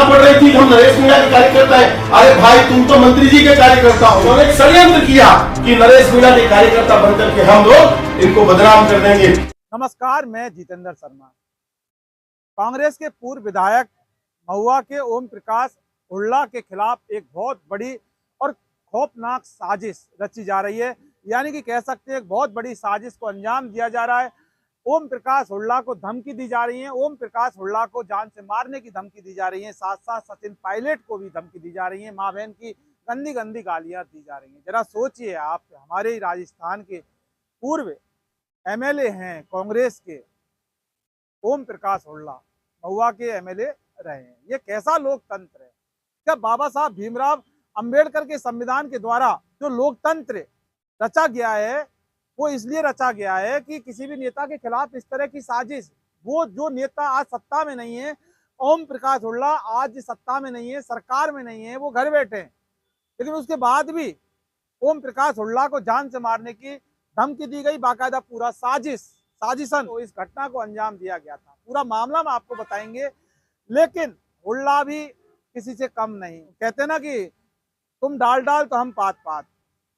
कहां पड़ रही थी कि हम नरेश मीणा के कार्यकर्ता हैं। अरे भाई तुम तो मंत्री जी के कार्यकर्ता हो। उन्होंने एक षड्यंत्र किया कि नरेश मीणा के कार्यकर्ता बनकर के हम लोग इनको बदनाम कर देंगे। नमस्कार, मैं जितेंद्र शर्मा। कांग्रेस के पूर्व विधायक महुआ के ओम प्रकाश हुड्डा के खिलाफ एक बहुत बड़ी और खौफनाक साजिश रची जा रही है। यानी कि कह सकते हैं एक बहुत बड़ी साजिश को अंजाम दिया जा रहा है। ओम प्रकाश हुड्डा को धमकी दी जा रही है। ओम प्रकाश हुड्डा को जान से मारने की धमकी दी जा रही है। साथ साथ सचिन पायलट को भी धमकी दी जा रही है। मां बहन की गंदी गंदी गालियां दी जा रही हैं। जरा सोचिए आप, हमारे राजस्थान के पूर्व एमएलए हैं कांग्रेस के ओम प्रकाश हुड्डा, महुआ के एमएलए रहे हैं। ये कैसा लोकतंत्र है? क्या बाबा साहब भीमराव अंबेडकर के संविधान के द्वारा जो लोकतंत्र रचा गया है वो इसलिए रचा गया है कि किसी भी नेता के खिलाफ इस तरह की साजिश, वो जो नेता आज सत्ता में नहीं है, ओम प्रकाश हुड्डा आज सत्ता में नहीं है, सरकार में नहीं है, वो घर बैठे हैं, लेकिन उसके बाद भी ओम प्रकाश हुड्डा को जान से मारने की धमकी दी गई। बाकायदा पूरा साजिशन तो इस घटना को अंजाम दिया गया था। पूरा मामला हम आपको बताएंगे, लेकिन हुड्डा भी किसी से कम नहीं। कहते ना कि तुम डाल डाल तो हम पात पात।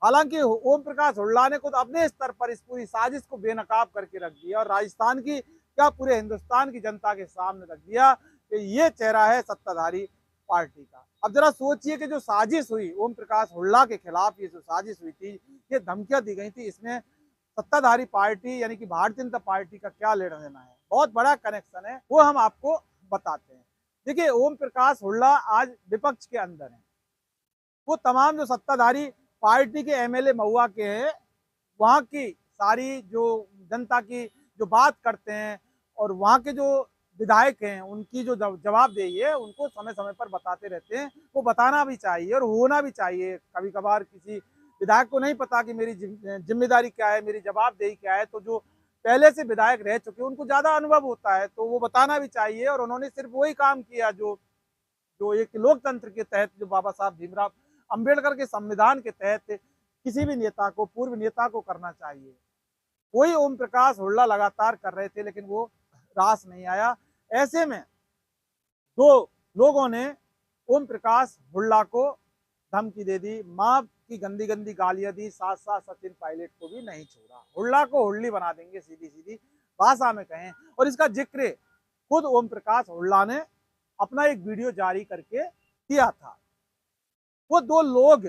हालांकि ओम प्रकाश हुड्डा ने खुद अपने स्तर पर इस पूरी साजिश को बेनकाब करके रख दिया और राजस्थान की क्या पूरे हिंदुस्तान की जनता के सामने रख दिया कि ये चेहरा है सत्ताधारी पार्टी का। अब जरा सोचिए कि जो साजिश हुई ओम प्रकाश हुड्डा के खिलाफ, ये जो साजिश हुई थी, ये धमकियां दी गई थी, इसमें सत्ताधारी पार्टी यानी कि भारतीय जनता पार्टी का क्या लेना देना है? बहुत बड़ा कनेक्शन है, वो हम आपको बताते हैं। देखिए, ओम प्रकाश हुड्डा आज विपक्ष के अंदर है। वो तमाम जो सत्ताधारी पार्टी के एमएलए महुआ के हैं, वहाँ की सारी जो जनता की जो बात करते हैं और वहाँ के जो विधायक हैं उनकी जो जवाबदेही है उनको समय समय पर बताते रहते हैं। वो बताना भी चाहिए और होना भी चाहिए। कभी कभार किसी विधायक को नहीं पता कि मेरी जिम्मेदारी क्या है, मेरी जवाबदेही क्या है, तो जो पहले से विधायक रह चुके हैं उनको ज्यादा अनुभव होता है, तो वो बताना भी चाहिए। और उन्होंने सिर्फ वही काम किया जो जो एक लोकतंत्र के तहत, जो बाबा साहब भीमराव अंबेडकर के संविधान के तहत किसी भी नेता को, पूर्व नेता को करना चाहिए। वही ओम प्रकाश हुड्डा लगातार कर रहे थे, लेकिन वो रास नहीं आया। ऐसे में दो लोगों ने ओम प्रकाश हुड्डा को धमकी दे दी, मां की गंदी गंदी गालियां दी, साथ साथ सचिन पायलट को भी नहीं छोड़ा। हुड्डा को हुड्डी बना देंगे, सीधी सीधी भाषा में कहें। और इसका जिक्र खुद ओम प्रकाश हुड्डा ने अपना एक वीडियो जारी करके किया था। वो दो लोग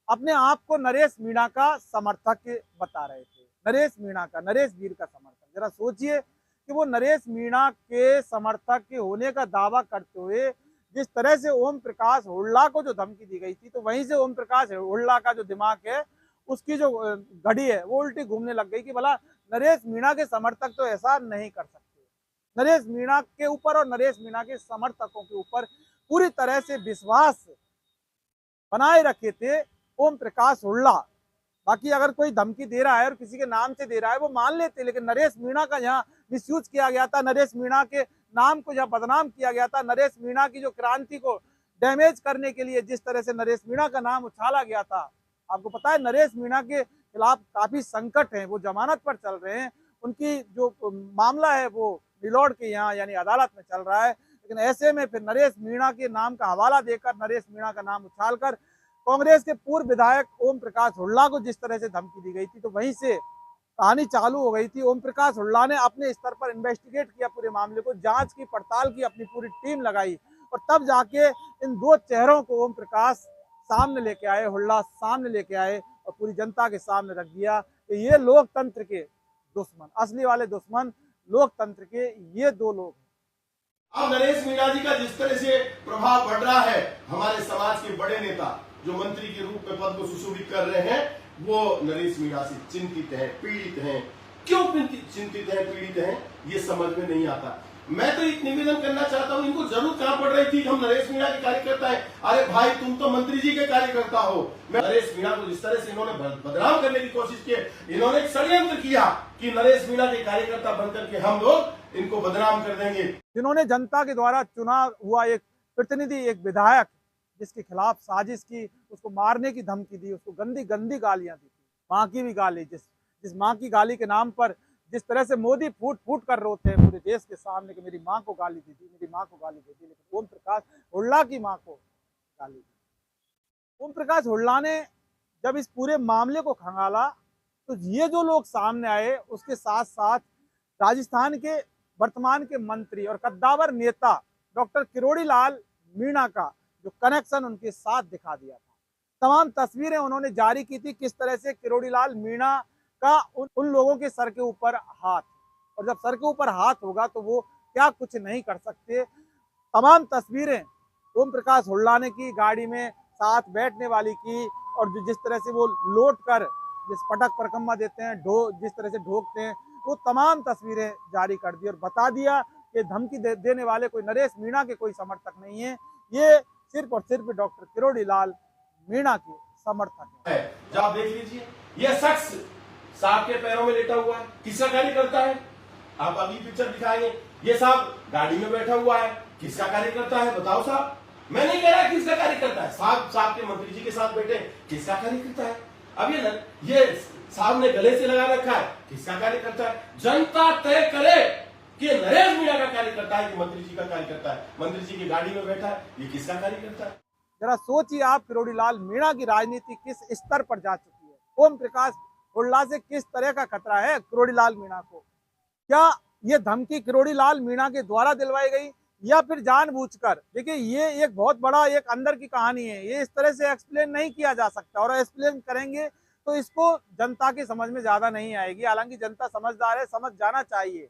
अपने आप को नरेश मीणा का समर्थक बता रहे थे। नरेश मीणा का, नरेश वीर का समर्थक। जरा सोचिए कि वो नरेश मीणा के समर्थक के होने का दावा करते हुए जिस तरह से ओम प्रकाश हुड्डा को जो धमकी दी गई थी, तो वहीं से ओम प्रकाश हुड्डा का जो दिमाग है, उसकी जो घड़ी है वो उल्टी घूमने लग गई कि भला नरेश मीणा के समर्थक तो ऐसा नहीं कर सकते। नरेश मीणा के ऊपर और नरेश मीणा के समर्थकों के ऊपर पूरी तरह से विश्वास बनाए रखे थे ओम प्रकाश हुड्डा। बाकी अगर कोई धमकी दे रहा है और किसी के नाम से दे रहा है वो मान लेते, लेकिन नरेश मीणा का यहाँ मिसयूज किया गया था, नरेश मीणा के नाम को जहाँ बदनाम किया गया था, नरेश मीणा की जो क्रांति को डैमेज करने के लिए जिस तरह से नरेश मीणा का नाम उछाला गया था। आपको पता है नरेश मीणा के खिलाफ काफी संकट है, वो जमानत पर चल रहे हैं, उनकी जो मामला है वो मिलोड के यहाँ यानी अदालत में चल रहा है। लेकिन ऐसे में फिर नरेश मीणा के नाम का हवाला देकर, नरेश मीणा का नाम उछालकर कांग्रेस के पूर्व विधायक ओम प्रकाश हुड्डा को जिस तरह से धमकी दी गई थी, तो वहीं से कहानी चालू हो गई थी। ओम प्रकाश हुड्डा ने अपने स्तर पर इन्वेस्टिगेट किया पूरे मामले को, जांच की, पड़ताल की, अपनी पूरी टीम लगाई और तब जाके इन दो चेहरों को ओम प्रकाश सामने लेके आए, हुड्डा सामने लेके आए और पूरी जनता के सामने रख दिया कि ये लोकतंत्र के दुश्मन, असली वाले दुश्मन लोकतंत्र के ये दो लोग। अब नरेश मीणा जी का जिस तरह से प्रभाव बढ़ रहा है, हमारे समाज के बड़े नेता जो मंत्री के रूप में पद को सुशोभित कर रहे हैं, वो नरेश मीणा से चिंतित हैं, पीड़ित हैं। क्यों चिंतित हैं, पीड़ित हैं, ये समझ में नहीं आता। मैं तो एक निवेदन करना चाहता हूं, इनको जरूरत कहां पड़ रही थी कि हम नरेश मीणा के कार्यकर्ता हैं। अरे भाई तुम तो मंत्री जी के कार्यकर्ता हो। मैं नरेश मीणा को जिस तरह से इन्होंने बदनाम करने की कोशिश की, इन्होंने एक षड्यंत्र किया कि नरेश मीणा के कार्यकर्ता बनकर के हम लोग इनको बदनाम कर देंगे। जिन्होंने जनता के द्वारा चुना हुआ एक प्रतिनिधि, एक विधायक जिसके खिलाफ साजिश की, उसको मारने की धमकी दी, उसको गंदी गंदी गालियां दी थी, माँ की भी गाली, जिस माँ की गाली के नाम पर जिस तरह से मोदी फूट फूट कर रोते हैं पूरे देश के सामने कि मेरी माँ को गाली दे दी, मेरी माँ को गाली दे दी, लेकिन ओम प्रकाश हुड्डा की माँ को गाली दी। ओम प्रकाश हुड्डा ने जब इस पूरे मामले को खंगाला तो ये जो लोग सामने आए, उसके साथ साथ राजस्थान के वर्तमान के मंत्री और कद्दावर नेता डॉक्टर किरोड़ी लाल मीणा का जो कनेक्शन उनके साथ दिखा दिया था। तमाम तस्वीरें उन्होंने जारी की थी, किस तरह से किरोड़ी लाल मीणा का उन लोगों के सर के ऊपर हाथ, और जब सर के ऊपर हाथ होगा तो वो क्या कुछ नहीं कर सकते। तमाम तस्वीरें ओम प्रकाश हुड्डा ने की, गाड़ी में साथ बैठने वाली की, और जिस तरह से वो लौट कर जिस पटक परकम्मा देते हैं, जिस तरह से ढोकते हैं, वो तमाम तस्वीरें जारी कर दी और बता दिया कि धमकी देने वाले कोई नरेश मीणा के कोई समर्थक नहीं है, ये सिर्फ और सिर्फ डॉक्टर किरोड़ी लाल मीणा के समर्थक है। जब आप देख लीजिए, यह शख्स सांप के पैरों में लेटा हुआ है, किसका कार्य करता है? आप अगली पिक्चर दिखाएंगे। ये साहब गाड़ी में बैठा हुआ है, किसका कार्य करता है? बताओ साहब। मैं नहीं कह रहा किसका कार्य करता है, साहब के मंत्री जी के साथ बैठे, किसका कार्य करता है? अब ये साहब ने गले से लगा रखा है, किसका कार्य करता है? जनता तय करे कि नरेश मीणा का कार्य करता है कि मंत्री जी का कार्य करता है। मंत्री जी की गाड़ी में बैठा है, ये किसका कार्य करता है? जरा सोचिए आप, किरोड़ी लाल मीणा की राजनीति किस स्तर पर जा चुकी है। ओम प्रकाश हुड्डा से किस तरह का खतरा है किरोड़ी लाल मीणा को? क्या ये धमकी किरोड़ी लाल मीणा के द्वारा दिलवाई गई या फिर जानबूझकर? देखिए, ये एक बहुत बड़ा एक अंदर की कहानी है, ये इस तरह से एक्सप्लेन नहीं किया जा सकता, और एक्सप्लेन करेंगे तो इसको जनता की समझ में ज्यादा नहीं आएगी। हालांकि जनता समझदार है, समझ जाना चाहिए।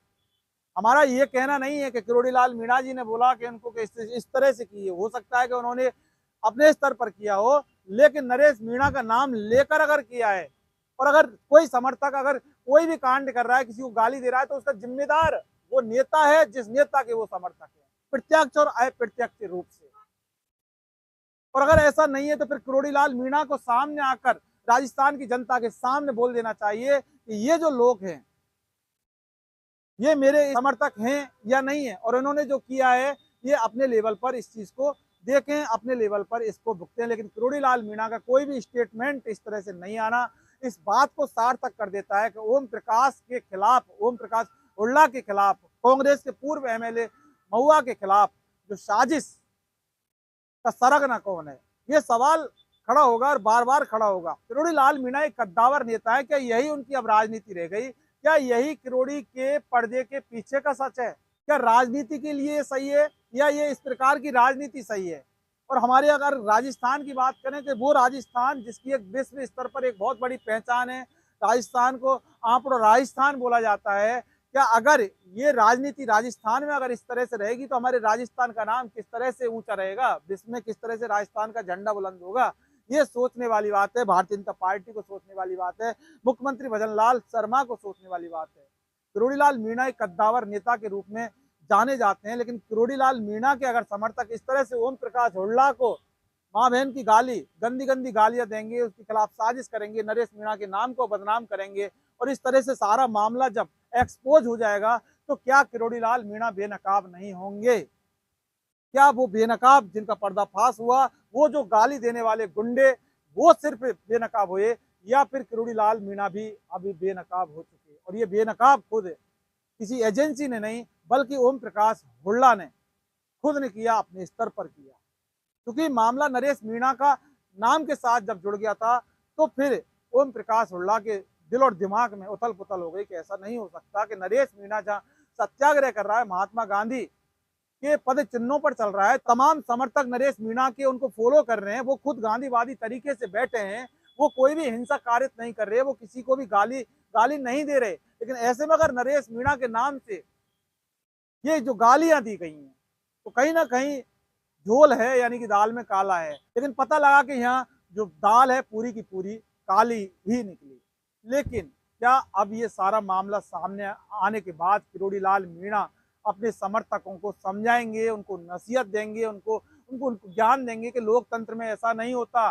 हमारा ये कहना नहीं है कि किरोड़ी लाल मीणा जी ने बोला कि उनको इस तरह से किए, हो सकता है कि उन्होंने अपने स्तर पर किया हो, लेकिन नरेश मीणा का नाम लेकर अगर किया है, और अगर कोई समर्थक अगर कोई भी कांड कर रहा है, किसी को गाली दे रहा है, तो उसका जिम्मेदार वो नेता है जिस नेता के वो समर्थक है, प्रत्यक्ष और अप्रत्यक्ष रूप से। और अगर ऐसा नहीं है तो फिर किरोड़ी लाल मीणा को सामने आकर राजस्थान की जनता के सामने बोल देना चाहिए कि ये जो लोग हैं ये मेरे समर्थक हैं या नहीं है, और इन्होंने जो किया है ये अपने लेवल पर इस चीज को देखें, अपने लेवल पर इसको भुगतें। लेकिन किरोड़ी लाल मीणा का कोई भी स्टेटमेंट इस तरह से नहीं आना इस बात को सार्थक कर देता है कि ओम प्रकाश के खिलाफ, ओम प्रकाश हुड्डा के खिलाफ, कांग्रेस के पूर्व एमएलए महुआ के खिलाफ जो साजिश का सरगना कौन है, ये सवाल खड़ा होगा और बार बार खड़ा होगा। किरोड़ी लाल मीणा एक कद्दावर नेता है, क्या यही उनकी अब राजनीति रह गई? क्या यही किरोड़ी के पर्दे के पीछे का सच है? क्या राजनीति के लिए सही है या ये इस प्रकार की राजनीति सही है? और हमारे अगर राजस्थान की बात करें तो वो राजस्थान जिसकी एक विश्व स्तर पर एक बहुत बड़ी पहचान है, राजस्थान को आंपड़ो राजस्थान बोला जाता है। क्या अगर ये राजनीति राजस्थान में अगर इस तरह से रहेगी तो हमारे राजस्थान का नाम किस तरह से ऊंचा रहेगा, विश्व में किस तरह से राजस्थान का झंडा बुलंद होगा? ये सोचने वाली बात है, भारतीय जनता पार्टी को सोचने वाली बात है, मुख्यमंत्री भजन लाल शर्मा को सोचने वाली बात है। किरोड़ी लाल मीणा एक कद्दावर नेता के रूप में जाने जाते हैं, लेकिन किरोड़ी लाल मीणा के अगर समर्थक इस तरह से ओम प्रकाश हुड्डा को माँ बहन की गाली, गंदी गंदी गालियां देंगे, उसके खिलाफ साजिश करेंगे, नरेश मीणा के नाम को बदनाम करेंगे, और इस तरह से सारा मामला जब एक्सपोज हो जाएगा तो क्या किरोड़ी लाल मीणा बेनकाब नहीं होंगे? क्या वो बेनकाब जिनका पर्दाफाश हुआ, वो जो गाली देने वाले गुंडे, वो सिर्फ बेनकाब हुए, या फिर किरोड़ी लाल मीणा भी अभी बेनकाब हो चुके? और ये बेनकाब खुद किसी एजेंसी ने नहीं बल्कि ओम प्रकाश हुड्डा ने खुद ने किया, अपने स्तर पर किया। क्योंकि मामला नरेश मीणा का नाम के साथ जब जुड़ गया था तो फिर ओम प्रकाश हुड्डा के दिल और दिमाग में उथल पुथल हो गई कि ऐसा नहीं हो सकता कि नरेश मीणा जहाँ सत्याग्रह कर रहा है, महात्मा गांधी के पद चिन्हों पर चल रहा है, तमाम समर्थक नरेश मीणा के उनको फॉलो कर रहे हैं, वो खुद गांधीवादी तरीके से बैठे हैं, वो कोई भी हिंसा कारित नहीं कर रहे, वो किसी को भी गाली नहीं दे रहे, लेकिन ऐसे में अगर नरेश मीणा के नाम से ये जो गालियां दी गई हैं तो कहीं ना कहीं झोल है, यानी कि दाल में काला है। लेकिन पता लगा कि यहाँ जो दाल है पूरी की पूरी काली ही निकली। लेकिन क्या अब ये सारा मामला सामने आने के बाद किरोड़ी लाल मीणा अपने समर्थकों को समझाएंगे, उनको नसीहत देंगे, उनको ज्ञान देंगे कि लोकतंत्र में ऐसा नहीं होता?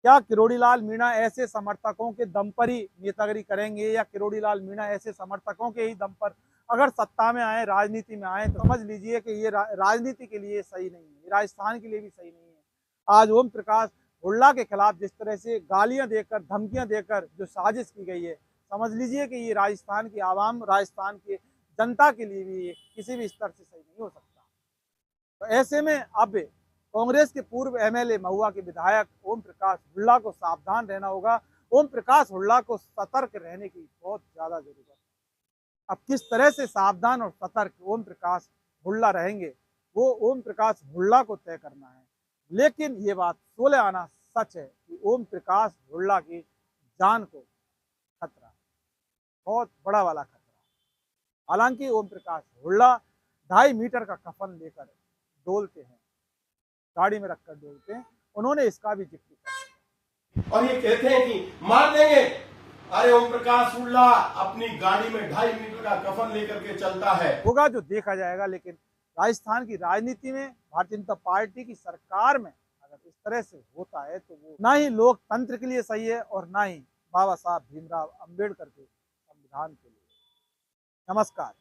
क्या किरोड़ी लाल मीणा ऐसे समर्थकों के दम पर ही नेतागिरी करेंगे, या किरोड़ी लाल मीणा ऐसे समर्थकों के ही दम पर अगर सत्ता में आए, राजनीति में आए, तो समझ लीजिए कि ये राजनीति के लिए सही नहीं है, राजस्थान के लिए भी सही नहीं है। आज ओम प्रकाश हुड्डा के खिलाफ जिस तरह से गालियां देकर, धमकियां देकर जो साजिश की गई है, समझ लीजिए कि ये राजस्थान की आवाम, राजस्थान की जनता के लिए भी किसी भी स्तर से सही नहीं हो सकता। तो ऐसे में अब कांग्रेस के पूर्व एमएलए महुआ के विधायक ओम प्रकाश हुड्डा को सावधान रहना होगा। ओम प्रकाश हुड्डा को सतर्क रहने की बहुत ज्यादा जरूरत है। अब किस तरह से सावधान और सतर्क ओम प्रकाश हुड्डा रहेंगे, वो ओम प्रकाश हुड्डा को तय करना है। लेकिन ये बात सोले आना सच है कि ओम प्रकाश हुड्डा की जान को खतरा, बहुत बड़ा वाला खतरा। हालांकि ओम प्रकाश हुड्डा 2.5 मीटर का कफन लेकर डोलते हैं, गाड़ी में रखकर डोलते हैं। उन्होंने इसका भी जिक्र किया और ये कहते हैं कि मार देंगे। अरे ओम प्रकाश हुड्डा अपनी गाड़ी में 2.5 मीटर का कफन लेकर के चलता है। होगा जो देखा जाएगा। लेकिन राजस्थान की राजनीति में, भारतीय जनता पार्टी की सरकार में अगर इस तरह से होता है तो वो ना ही लोकतंत्र के लिए सही है और ना ही बाबा साहब भीमराव अंबेडकर के संविधान के लिए। नमस्कार।